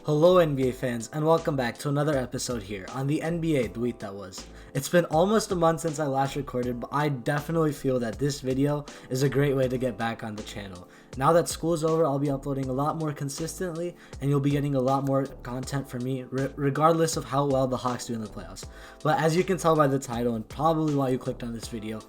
Hello NBA fans and welcome back to another episode here on the NBA The Week That Was. It's been almost a month since I last recorded, but I definitely feel that this video is a great way to get back on the channel. Now that school's over, I'll be uploading a lot more consistently and you'll be getting a lot more content from me regardless of how well the Hawks do in the playoffs. But as you can tell by the title and probably why you clicked on this video,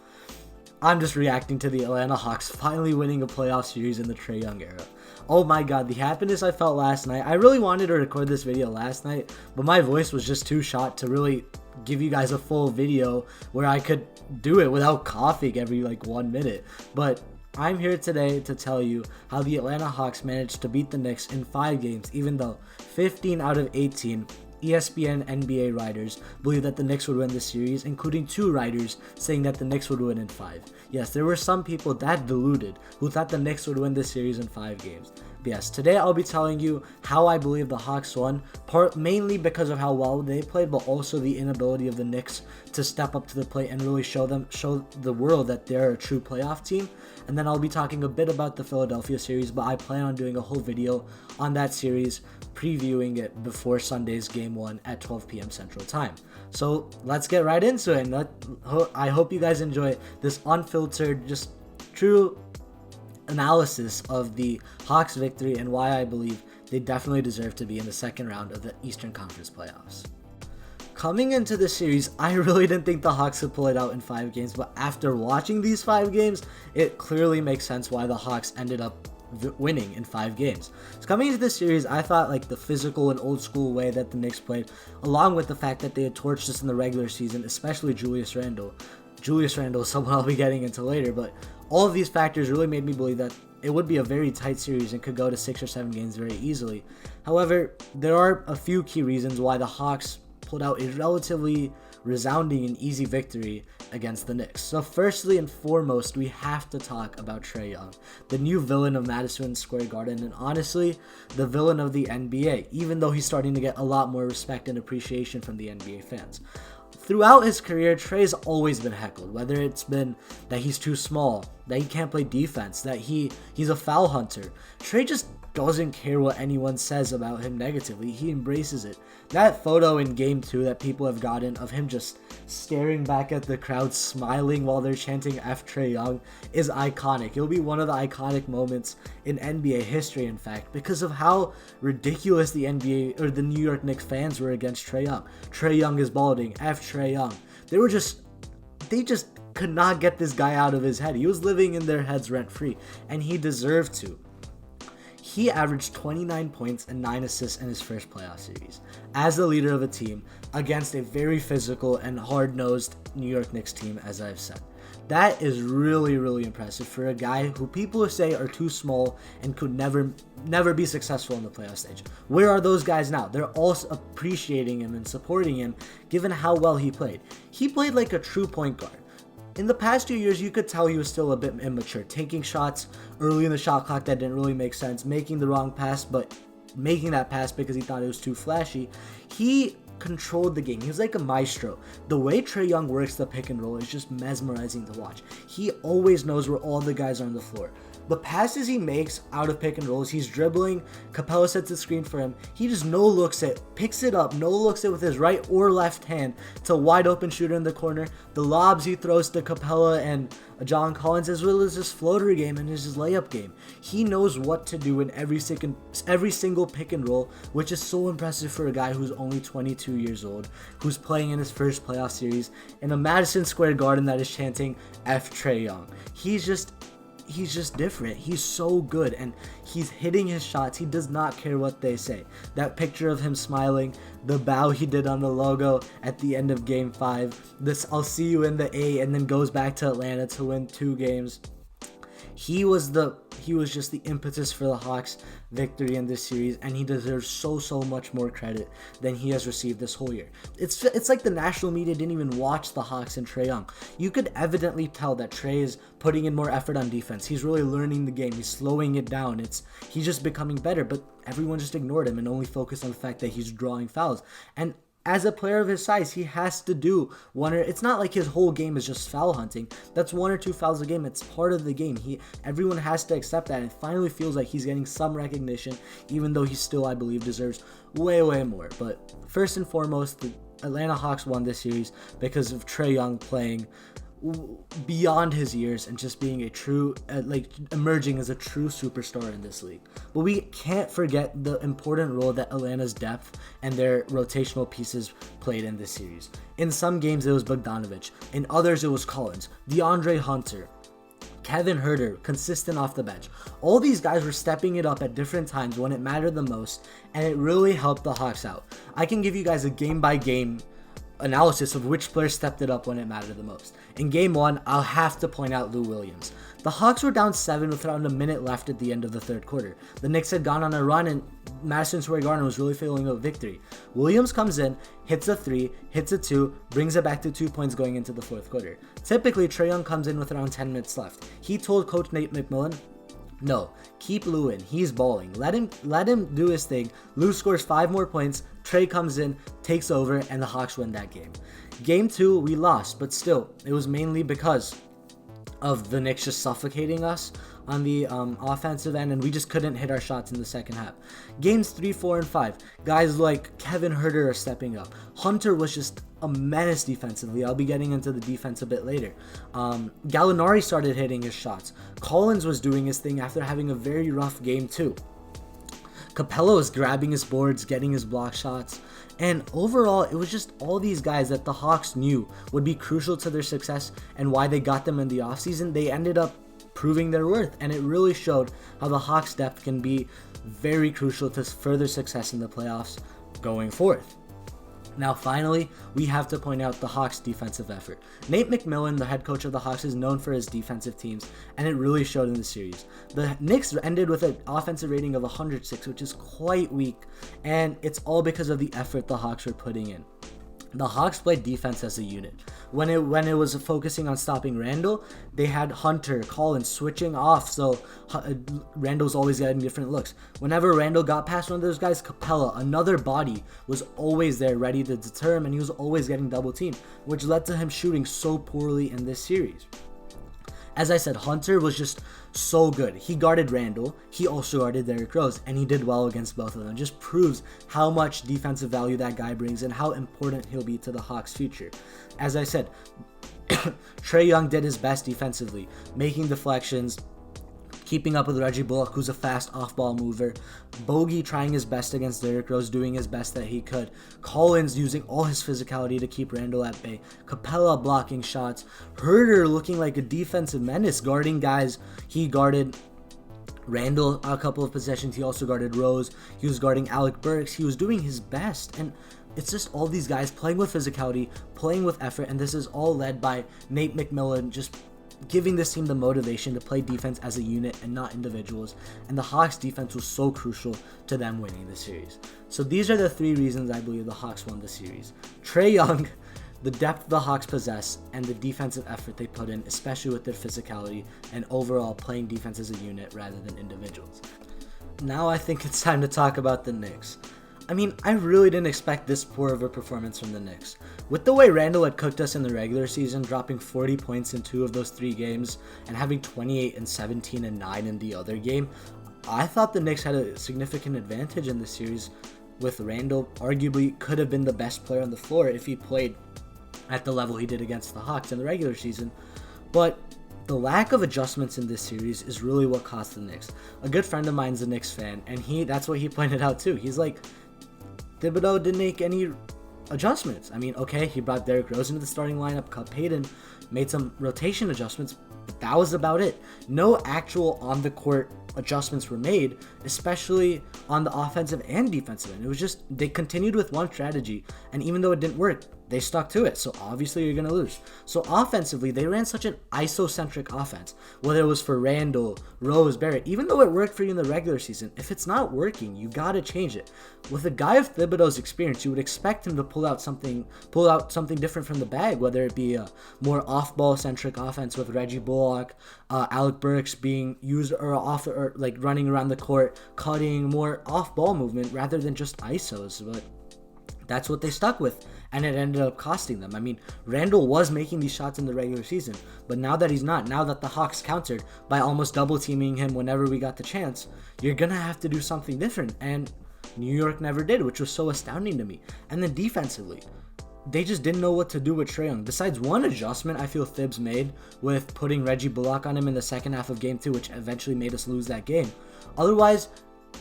I'm just reacting to the Atlanta Hawks finally winning a playoff series in the Trae Young era. Oh my god, the happiness I felt last night. I really wanted to record this video last night, but my voice was just too shot to really give you guys a full video where I could do it without coughing every 1 minute. But I'm here today to tell you how the Atlanta Hawks managed to beat the Knicks in 5 games, even though 15 out of 18 ESPN NBA writers believe that the Knicks would win the series, including 2 writers saying that the Knicks would win in 5. Yes, there were some people that deluded who thought the Knicks would win the series in 5 games. But yes, today I'll be telling you how I believe the Hawks won, mainly because of how well they played, but also the inability of the Knicks to step up to the plate and really show the world that they're a true playoff team. And then I'll be talking a bit about the Philadelphia series, but I plan on doing a whole video on that series, previewing it before Sunday's Game 1 at 12 p.m. Central Time. So let's get right into it. And I hope you guys enjoy this unfiltered, just true analysis of the Hawks victory and why I believe they definitely deserve to be in the second round of the Eastern Conference playoffs. Coming into the series, I really didn't think the Hawks could pull it out in 5 games, but after watching these 5 games, it clearly makes sense why the Hawks ended up winning in 5 games. So coming into this series, I thought the physical and old school way that the Knicks played, along with the fact that they had torched us in the regular season, especially Julius Randle. Julius Randle is someone I'll be getting into later, but all of these factors really made me believe that it would be a very tight series and could go to 6 or 7 games very easily. However, there are a few key reasons why the Hawks pulled out a relatively resounding and easy victory against the Knicks. So firstly and foremost, we have to talk about Trae Young, the new villain of Madison Square Garden, and honestly, the villain of the NBA, even though he's starting to get a lot more respect and appreciation from the NBA fans. Throughout his career, Trae's always been heckled, whether it's been that he's too small, that he can't play defense, that he's a foul hunter. Trae just doesn't care what anyone says about him negatively. He embraces it. That photo in Game 2 that people have gotten of him just staring back at the crowd, smiling while they're chanting F Trae Young is iconic. It'll be one of the iconic moments in NBA history, in fact, because of how ridiculous the NBA or the New York Knicks fans were against Trae Young. Trae Young is balding. F Trae Young. They just could not get this guy out of his head. He was living in their heads rent free, and he deserved to. He averaged 29 points and 9 assists in his first playoff series as the leader of a team against a very physical and hard-nosed New York Knicks team, as I've said. That is really, really impressive for a guy who people say are too small and could never be successful in the playoff stage. Where are those guys now? They're all appreciating him and supporting him given how well he played. He played like a true point guard. In the past 2 years, you could tell he was still a bit immature, taking shots early in the shot clock that didn't really make sense, making the wrong pass, but making that pass because he thought it was too flashy. He controlled the game. He was like a maestro. The way Trae Young works the pick and roll is just mesmerizing to watch. He always knows where all the guys are on the floor. The passes he makes out of pick and rolls, he's dribbling, Capella sets the screen for him, he just no-looks it, picks it up, no-looks it with his right or left hand to a wide open shooter in the corner, the lobs he throws to Capella and John Collins, as well as his floater game and his layup game. He knows what to do in every single pick and roll, which is so impressive for a guy who's only 22 years old, who's playing in his first playoff series in a Madison Square Garden that is chanting F Trae Young. He's just different. He's so good and he's hitting his shots. He does not care what they say. That picture of him smiling, the bow he did on the logo at the end of Game 5, this I'll see you in the A, and then goes back to Atlanta to win 2 games. He was just the impetus for the Hawks' victory in this series, and he deserves so much more credit than he has received this whole year. It's like the national media didn't even watch the Hawks and Trae Young. You could evidently tell that Trae is putting in more effort on defense. He's really learning the game. He's slowing it down. He's just becoming better, but everyone just ignored him and only focused on the fact that he's drawing fouls. And as a player of his size, he has to do it's not like his whole game is just foul hunting. That's 1 or 2 fouls a game. It's part of the game. Everyone has to accept that, and it finally feels like he's getting some recognition, even though he still, I believe, deserves way more. But first and foremost, the Atlanta Hawks won this series because of Trae Young playing beyond his years and just being a true emerging as a true superstar in this league. But we can't forget the important role that Atlanta's depth and their rotational pieces played in this series. In some games it was Bogdanovic, in others it was Collins, DeAndre Hunter, Kevin Huerter, consistent off the bench. All these guys were stepping it up at different times when it mattered the most, and it really helped the Hawks out. I can give you guys a game by game analysis of which players stepped it up when it mattered the most. In game 1, I'll have to point out Lou Williams. The Hawks were down 7 with around a minute left at the end of the third quarter. The Knicks had gone on a run and Madison Square Garden was really feeling a victory. Williams comes in, hits a 3, hits a 2, brings it back to 2 points going into the fourth quarter. Typically, Trae Young comes in with around 10 minutes left. He told Coach Nate McMillan, no, keep Lou in. He's balling. Let him do his thing. Lou scores 5 more points. Trae comes in, takes over, and the Hawks win that game. Game 2, we lost, but still, it was mainly because of the Knicks just suffocating us on the offensive end, and we just couldn't hit our shots in the second half. Games 3, 4, and 5, guys like Kevin Huerter are stepping up. Hunter was just a menace defensively. I'll be getting into the defense a bit later. Gallinari started hitting his shots. Collins was doing his thing after having a very rough game too. Capella was grabbing his boards, getting his block shots, and overall, it was just all these guys that the Hawks knew would be crucial to their success and why they got them in the offseason. They ended up proving their worth, and it really showed how the Hawks' depth can be very crucial to further success in the playoffs going forth. Now, finally, we have to point out the Hawks' defensive effort. Nate McMillan, the head coach of the Hawks, is known for his defensive teams, and it really showed in the series. The Knicks ended with an offensive rating of 106, which is quite weak, and it's all because of the effort the Hawks were putting in. The Hawks played defense as a unit. When it was focusing on stopping Randall, they had Hunter, Collins switching off, so Randall's always getting different looks. Whenever Randall got past one of those guys, Capella, another body, was always there ready to deter him, and he was always getting double teamed, which led to him shooting so poorly in this series. As I said, Hunter was just so good. He guarded Randall, he also guarded Derrick Rose, and he did well against both of them. It just proves how much defensive value that guy brings and how important he'll be to the Hawks' future. As I said, Trae Young did his best defensively, making deflections, keeping up with Reggie Bullock, who's a fast off-ball mover. Bogey trying his best against Derrick Rose, doing his best that he could. Collins using all his physicality to keep Randall at bay. Capella blocking shots. Huerter looking like a defensive menace, guarding guys. He guarded Randall a couple of possessions. He also guarded Rose. He was guarding Alec Burks. He was doing his best. And it's just all these guys playing with physicality, playing with effort, and this is all led by Nate McMillan just giving this team the motivation to play defense as a unit and not individuals, and the Hawks defense was so crucial to them winning the series. So these are the 3 reasons I believe the Hawks won the series. Trae Young, the depth the Hawks possess, and the defensive effort they put in, especially with their physicality and overall playing defense as a unit rather than individuals. Now I think it's time to talk about the Knicks. I mean, I really didn't expect this poor of a performance from the Knicks. With the way Randall had cooked us in the regular season, dropping 40 points in 2 of those 3 games, and having 28 and 17 and 9 in the other game, I thought the Knicks had a significant advantage in this series, with Randall arguably could have been the best player on the floor if he played at the level he did against the Hawks in the regular season. But the lack of adjustments in this series is really what cost the Knicks. A good friend of mine's a Knicks fan, and that's what he pointed out too. He's like, Thibodeau didn't make any adjustments. I mean, okay, he brought Derrick Rose into the starting lineup, cut Payton, made some rotation adjustments, but that was about it. No actual on-the-court adjustments were made, especially on the offensive and defensive end. It was just, they continued with one strategy, and even though it didn't work, they stuck to it, so obviously you're going to lose. So offensively, they ran such an isocentric offense, whether it was for Randall, Rose, Barrett, even though it worked for you in the regular season. If it's not working, you got to change it. With a guy of Thibodeau's experience, you would expect him to pull out something different from the bag, whether it be a more off-ball centric offense with Reggie Bullock, Alec Burks being used or like running around the court, cutting, more off-ball movement rather than just isos. But That's what they stuck with, and it ended up costing them. I mean, Randall was making these shots in the regular season, but now that he's not, now that the Hawks countered by almost double teaming him whenever we got the chance, you're gonna have to do something different, and New York never did, which was so astounding to me. And then defensively, they just didn't know what to do with Trae Young. Besides one adjustment I feel Thibs made with putting Reggie Bullock on him in the second half of game 2, which eventually made us lose that game. Otherwise,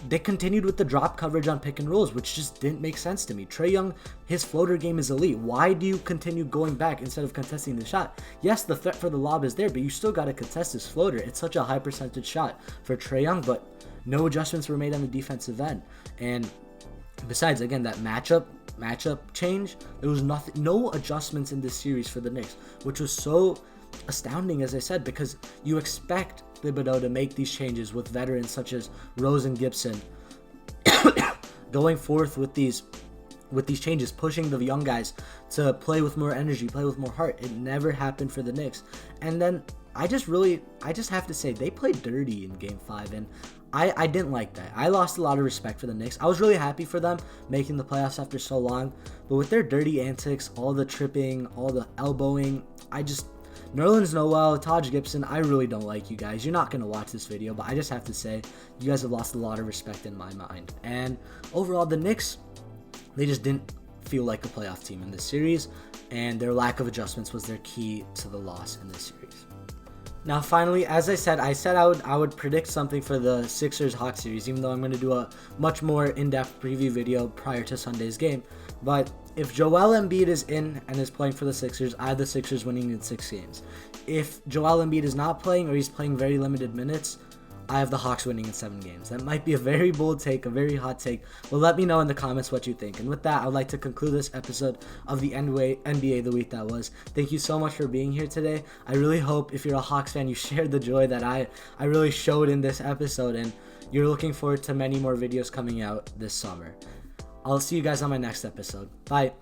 they continued with the drop coverage on pick and rolls, which just didn't make sense to me. Trae Young, his floater game is elite. Why do you continue going back instead of contesting the shot? Yes, the threat for the lob is there, but you still got to contest his floater. It's such a high percentage shot for Trae Young, but no adjustments were made on the defensive end. And besides, again, that matchup change, there was no adjustments in this series for the Knicks, which was so astounding, as I said, because you expect Thibodeau to make these changes with veterans such as Rose and Gibson going forth with these changes, pushing the young guys to play with more energy, play with more heart. It never happened for the Knicks. And then I just have to say, they played dirty in game 5, and I didn't like that. I lost a lot of respect for the Knicks. I was really happy for them making the playoffs after so long, but with their dirty antics, all the tripping, all the elbowing, Nerlens Noel, Taj Gibson, I really don't like you guys. You're not going to watch this video, but I just have to say, you guys have lost a lot of respect in my mind. And overall, the Knicks, they just didn't feel like a playoff team in this series, and their lack of adjustments was their key to the loss in this series. Now, finally, as I said I would predict something for the Sixers-Hawks series, even though I'm going to do a much more in-depth preview video prior to Sunday's game. But if Joel Embiid is in and is playing for the Sixers, I have the Sixers winning in 6 games. If Joel Embiid is not playing, or he's playing very limited minutes, I have the Hawks winning in 7 games. That might be a very bold take, a very hot take, but let me know in the comments what you think. And with that, I would like to conclude this episode of the NBA The Week That Was. Thank you so much for being here today. I really hope, if you're a Hawks fan, you shared the joy that I really showed in this episode, and you're looking forward to many more videos coming out this summer. I'll see you guys on my next episode. Bye.